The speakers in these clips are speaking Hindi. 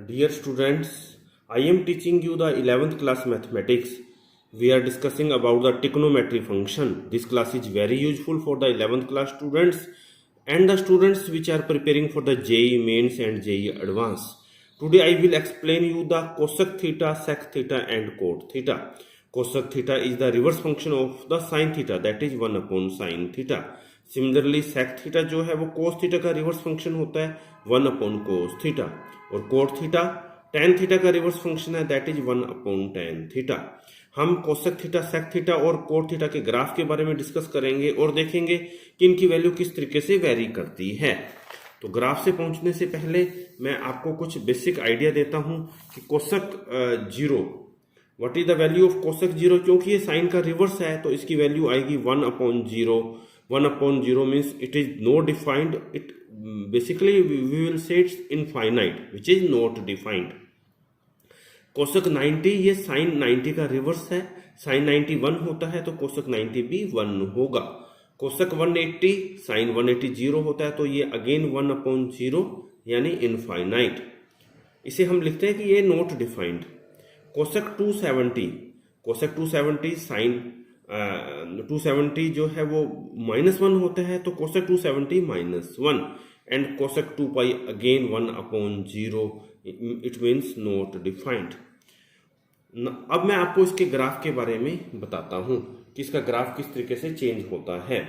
Dear students, I am teaching you the 11th class mathematics. We are discussing about the trigonometry function. This class is very useful for the 11th class students and the students which are preparing for the JEE mains and JEE advanced. Today I will explain you the cosec theta, sec theta and cot theta. Cosec theta is the reverse function of the sin theta, that is 1 upon sin theta. Similarly sec theta जो है वो cos थीटा का रिवर्स फंक्शन होता है 1 अपॉन cos थीटा, और cot थीटा tan थीटा का रिवर्स फंक्शन है, that is 1 upon tan theta. हम cosec थीटा, sec थीटा और cot थीटा के ग्राफ के बारे में डिस्कस करेंगे और देखेंगे कि इनकी वैल्यू किस तरीके से वेरी करती है. तो ग्राफ से पहुंचने से पहले मैं आपको कुछ बेसिक आइडिया देता हूं कि cosec 0 what is the value of cosec 0. क्योंकि ये साइन का रिवर्स है तो इसकी वैल्यू आएगी 1 upon 0. 1 upon 0 means it is not defined. It basically we will say it's infinite, which is not defined. cosec 90 ये sin 90 का रिवर्स है. sin 90 1 होता है तो cosec 90 भी 1 होगा. cosec 180 sin 180 0 होता है तो ये अगेन 1 upon 0 यानी इनफाइनाइट. इसे हम लिखते हैं कि ये नॉट डिफाइंड. cosec 270 sin 270 जो है वो -1 होता है तो cosec 270 -1 and cosec 2 pi again 1 upon 0. It means not defined. अब मैं आपको इसके ग्राफ के बारे में बताता हूं कि इसका ग्राफ किस तरीके से चेंज होता है.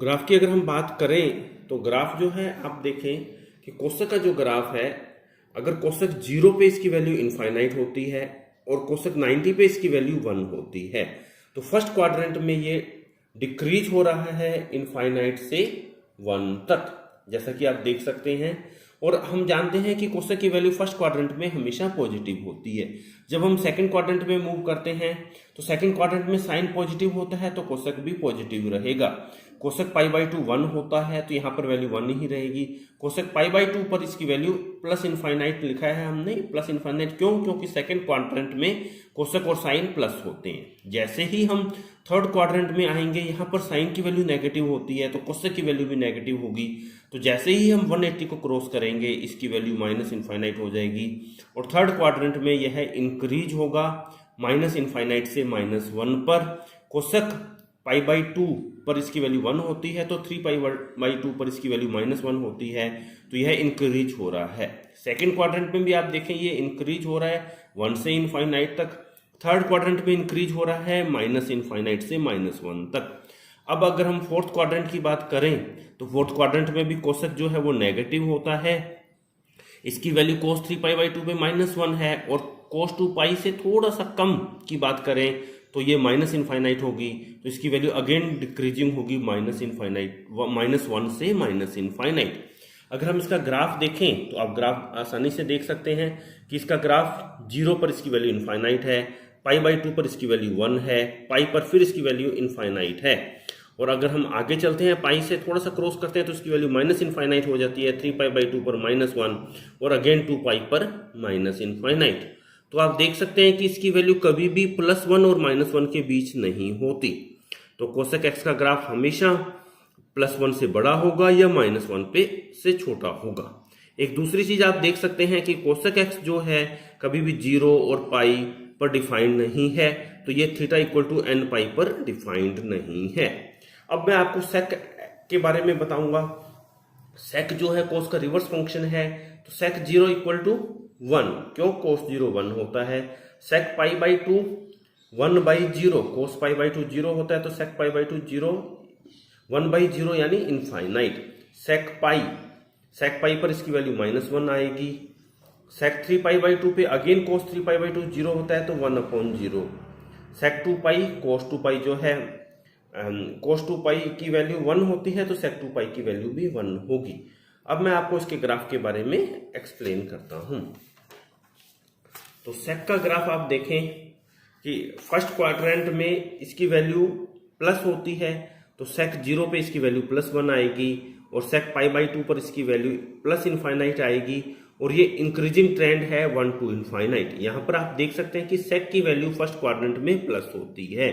ग्राफ की अगर हम बात करें तो ग्राफ जो है आप देखें कि cosec का जो ग्राफ है, अगर cosec 0 पे इसकी वैल्यू इनफाइनाइट होती है और cosec 90 पे इसकी वैल्यू 1 होती है तो फर्स्ट क्वाड्रेंट में ये डिक्रीज हो रहा है इनफाइनाइट से 1 तक, जैसा कि आप देख सकते हैं. और हम जानते हैं कि cosec की वैल्यू फर्स्ट क्वाड्रेंट में हमेशा पॉजिटिव होती है. जब हम सेकंड क्वाड्रेंट में मूव करते हैं तो सेकंड क्वाड्रेंट में साइन पॉजिटिव होता है तो cosec भी पॉजिटिव रहेगा. cosec π/2 1 होता है तो यहाँ पर वैल्यू 1 ही रहेगी. cosec π/2 पर इसकी वैल्यू प्लस इनफाइनाइट लिखा है हमने, प्लस इनफाइनाइट क्यों? क्योंकि सेकंड क्वाड्रेंट में cosec और साइन प्लस होते हैं. जैसे ही हम थर्ड क्वाड्रेंट में आएंगे यहाँ पर साइन की वैल्यू नेगेटिव होती है तो cosec की वैल्यू भी नेगेटिव होगी. तो जैसे ही हम 180 को क्रॉस करेंगे इसकी वैल्यू माइनस इनफाइनाइट हो जाएगी. और थर्ड क्वाड्रेंट में यह इंक्रीज होगा माइनस इनफाइनाइट से -1 पर. cosec π/2 पर इसकी वैल्यू 1 होती है तो 3π/2 पर इसकी वैल्यू -1 होती है तो यह इंक्रीज हो रहा है. सेकंड क्वाड्रेंट में भी आप देखें ये इंक्रीज हो रहा है 1 से इनफाइनाइट तक. थर्ड क्वाड्रेंट में इंक्रीज हो रहा है माइनस इनफाइनाइट से -1 तक. अब अगर हम फोर्थ क्वाड्रेंट की बात करें तो फोर्थ क्वाड्रेंट में भी cosec जो है वो नेगेटिव होता है. इसकी वैल्यू cos 3π/2 पे -1 है और cos 2π से थोड़ा सा कम की बात करें तो ये माइनस इनफाइनाइट होगी तो इसकी वैल्यू अगेन डिक्रीजिंग होगी -1 से माइनस इनफाइनाइट. अगर हम इसका ग्राफ देखें तो आप ग्राफ आसानी से देख सकते हैं कि इसका ग्राफ 0 पर इसकी वैल्यू इनफाइनाइट है, π/2 पर इसकी वैल्यू 1 है, पाई पर फिर इसकी वैल्यू इनफाइनाइट है. और अगर हम आगे चलते हैं पाई से थोड़ा सा क्रॉस करते हैं तो इसकी वैल्यू माइनस इनफाइनाइट हो जाती है. 3π/2 पर -1 और अगेन 2π पर माइनस इनफाइनाइट. तो आप देख सकते हैं कि इसकी वैल्यू कभी भी +1 और -1 के बीच नहीं होती. तो cosec x का ग्राफ हमेशा +1 से बड़ा होगा या -1 पे से छोटा होगा. एक दूसरी चीज आप देख सकते हैं कि cosec x जो है कभी भी 0 और पाई पर डिफाइंड नहीं है तो ये थीटा = nπ पर डिफाइंड नहीं है. अब मैं आपको sec के बारे में बताऊंगा. sec जो है cos का रिवर्स फंक्शन है तो sec 0 = 1. क्यों? cos 0 1 होता है. sec π/2 1/0, cos π/2 0 होता है तो sec π/2 0 1/0 यानी इनफाइनाइट. sec π पर इसकी वैल्यू -1 आएगी. sec 3π/2 पे अगेन cos 3π/2 0 होता है तो 1 अपॉन 0. sec 2π cos 2π जो है cos 2π की वैल्यू 1 होती है तो sec 2π की वैल्यू भी 1 होगी. अब मैं आपको इसके ग्राफ के बारे में एक्सप्लेन करता हूं. तो sec का ग्राफ आप देखें कि फर्स्ट क्वाड्रेंट में इसकी वैल्यू प्लस होती है तो sec 0 पे इसकी वैल्यू +1 आएगी और sec π/2 पर इसकी वैल्यू प्लस इनफाइनाइट आएगी और ये इंक्रीजिंग ट्रेंड है 1 to इनफाइनाइट. यहां पर आप देख सकते हैं कि sec की वैल्यू फर्स्ट क्वाड्रेंट में प्लस होती है.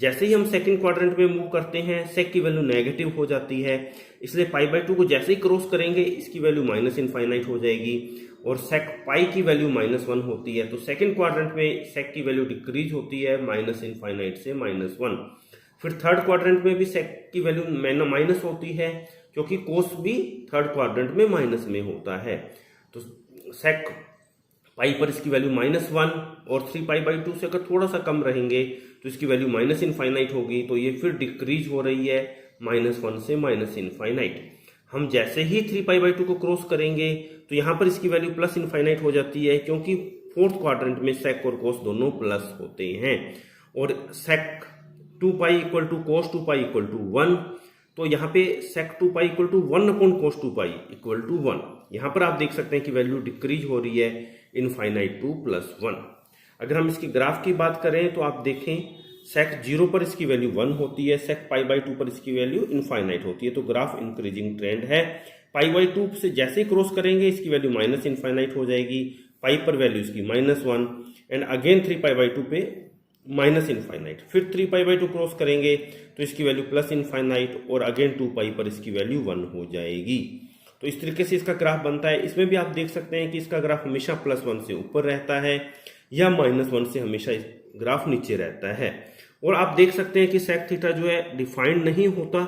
जैसे ही हम सेकंड क्वाड्रेंट में मूव करते हैं सेक की वैल्यू नेगेटिव हो जाती है, इसलिए पाई बाई 2 को जैसे ही क्रॉस करेंगे इसकी वैल्यू माइनस इनफाइनाइट हो जाएगी और सेक पाई की वैल्यू -1 होती है। तो सेकंड क्वाड्रेंट में सेक की वैल्यू डिक्रीज होती है माइनस इनफाइनाइट से -1। फिर थर्ड क्वाड्रेंट में भी सेक की वैल्यू माइनस होती है क्योंकि कोस भी थर्ड क्वाड्रेंट में माइनस में होता है। तो सेक पाई पर इसकी वैल्यू -1 और 3 पाई बाई 2 से अगर थोड़ा सा कम रहेंगे तो इसकी वैल्यू माइनस इनफाइनाइट होगी। तो ये फिर डिक्रीज हो रही है -1 से माइनस इनफाइनाइट। हम जैसे ही 3 पाई बाई 2 को क्रॉस करेंगे तो यहाँ पर इसकी वैल्यू प्लस इनफाइनाइट हो जाती है क्योंकि फोर्थ क्वाड्रेंट में सेक और कोस दोनों प्लस होते हैं और sec 2 pi equal to cos 2 pi equal to 1। तो यहाँ पे sec 2 pi equal to 1 upon cos 2 pi equal to 1। यहाँ पर आप देख सकते हैं कि वैल्यू डिक्रीज हो रही है इनफाइनाइट टू +1। अगर हम इसकी ग्राफ की बात करें तो आप देखें सेक 0 पर इसकी वैल्यू 1 होती है, सेक पाई बाई 2 पर इसकी वैल्यू इनफाइनाइट होती है। तो ग्राफ इंक्रीजिंग ट्रेंड है। पाई बाई 2 से जैसे ही क्रॉस करेंगे इसकी वैल्यू माइनस इनफाइनाइट हो जाएगी, पाई पर वैल्यू इसकी -1 एंड अगेन 3 पाई बाई 2 पे माइनस इनफाइनाइट। फिर 3 पाई बाई 2 क्रॉस करेंगे तो इसकी वैल्यू प्लस इनफाइनाइट और अगेन 2 पाई पर इसकी वैल्यू 1 हो जाएगी। तो इस तरीके से इसका ग्राफ बनता है। इसमें भी आप देख सकते हैं कि इसका ग्राफ हमेशा +1 से ऊपर रहता है या -1 से हमेशा ग्राफ नीचे रहता है। और आप देख सकते हैं कि सेक थीटा जो है डिफाइंड नहीं होता।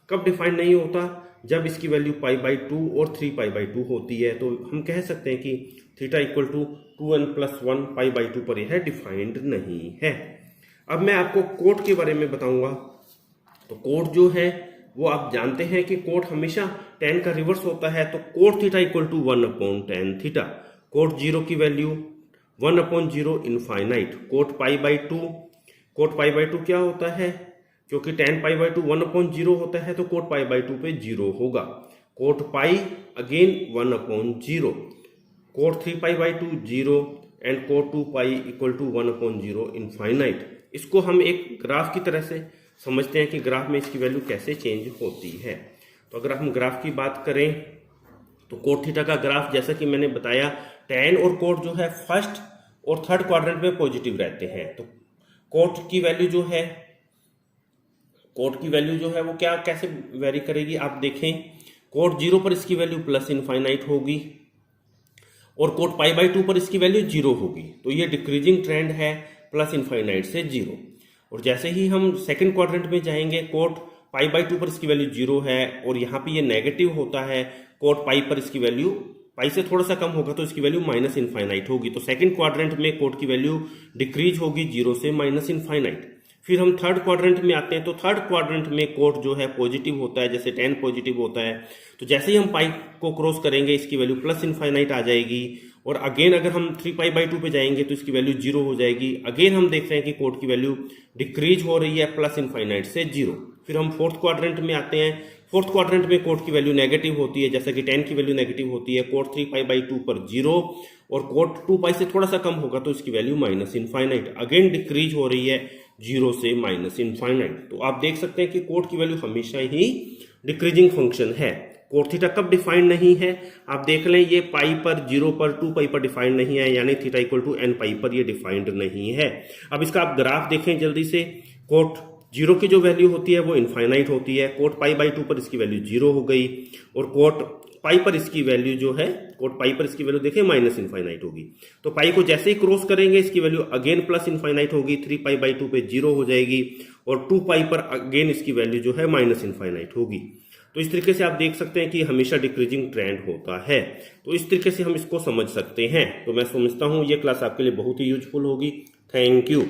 कब डिफाइंड नहीं होता? जब इसकी वैल्यू पाई बाई 2 और 3 पाई बाई 2 होती है। तो हम कह सकते हैं कि theta equal to 2n+1 pi by 2 पर यह डिफाइंड नहीं है। अब मैं आपको कोट के बारे में बताऊंगा। तो कोट जो है वो आप जानते हैं कि कोट हमेशा tan का रिवर्स होता है। तो cot theta equal to 1/tan theta. Cot 0 की value 1/0 infinite. Cot pi by 2 क्या होता है? क्योंकि tan पाई बाई 2 1/0 होता है तो कोट पाई बाई 2 पे 0 होगा। Cot pi again 1/0। Cot 3 pi by 2 0 and cot 2 pi equal to 1/0 infinite. इसको हम एक ग्राफ की तरह से समझते हैं कि ग्राफ में इसकी वैल्यू कैसे चेंज होती है। तो अगर हम ग्राफ की बात करें तो कोट थीटा का ग्राफ जैसा कि मैंने बताया tan और कोट जो है फर्स्ट और थर्ड क्वाड्रेंट में पॉजिटिव रहते हैं। तो कोट की वैल्यू जो है वो क्या कैसे वेरी करेगी? आप देखें कोट 0 पर इसकी वैल्यू प्लस इनफाइनाइट होगी और कोट पाई बाई 2 पर इसकी वैल्यू 0 होगी। तो ये डिक्रीजिंग ट्रेंड है प्लस इनफाइनाइट से 0। और जैसे ही हम सेकंड क्वाड्रेंट में जाएंगे कोट पाई बाई 2 पर इसकी वैल्यू 0 है और यहाँ पे ये नेगेटिव होता है। कोट पाई पर इसकी वैल्यू पाई से थोड़ा सा कम होगा तो इसकी वैल्यू माइनस इनफाइनाइट होगी। तो सेकंड क्वाड्रेंट में कोट की वैल्यू डिक्रीज होगी 0 से माइनस इनफाइनाइट। फिर हम थर्ड क्वाड्रेंट में आते हैं तो थर्ड क्वाड्रेंट में कोट जो है पॉजिटिव होता है, जैसे tan पॉजिटिव होता है। तो जैसे ही हम पाई को क्रॉस करेंगे इसकी वैल्यू प्लस इनफाइनाइट आ जाएगी और अगेन अगर हम 3 पाई बाई 2 पे जाएंगे तो इसकी वैल्यू 0 हो जाएगी। अगेन हम देख रहे हैं कि कोट की वैल्यू डिक्रीज हो रही है प्लस इनफाइनाइट से 0। फिर हम फोर्थ क्वाड्रेंट में आते हैं। फोर्थ क्वाड्रेंट में कोट की वैल्यू नेगेटिव होती है, जैसा कि tan की वैल्यू नेगेटिव होती है। कोट 3 पाई बाई 2 पर 0 और कोट 2 पाई से थोड़ा सा कम होगा तो इसकी value minus infinite. Again decrease हो रही है 0 से माइनस इनफाइनाइट। तो आप देख सकते हैं कि कोट की वैल्यू हमेशा ही डिक्रीजिंग फंक्शन है। कोट थीटा कब डिफाइंड नहीं है? आप देख लें ये पाई पर 0 पर 2 पाई पर डिफाइंड नहीं है, यानी थीटा इक्वल टू n पाई पर ये डिफाइंड नहीं है। अब इसका आप ग्राफ देखें जल्दी से। कोट 0 की जो वैल्यू होती है वो इनफाइनाइट होती है। कोट पाई बाई 2 पर इसकी वैल्यू 0 हो गई और कोट पाई पर इसकी वैल्यू जो है कोट पाई पर इसकी वैल्यू देखें माइनस इनफाइनाइट होगी। तो पाई को जैसे ही क्रॉस करेंगे इसकी वैल्यू अगेन प्लस इनफाइनाइट होगी। 3 पाई बाई 2 पे 0 हो जाएगी और 2 पाई पर अगेन इसकी वैल्यू जो है माइनस इनफाइनाइट होगी। तो इस तरीके से आप देख सकते हैं कि हमेशा डिक्रीजिंग ट्रेंड होता है। तो इस तरीके से हम इसको समझ सकते हैं। तो मैं समझता हूं ये क्लास आपके लिए बहुत ही यूजफुल होगी। Thank you.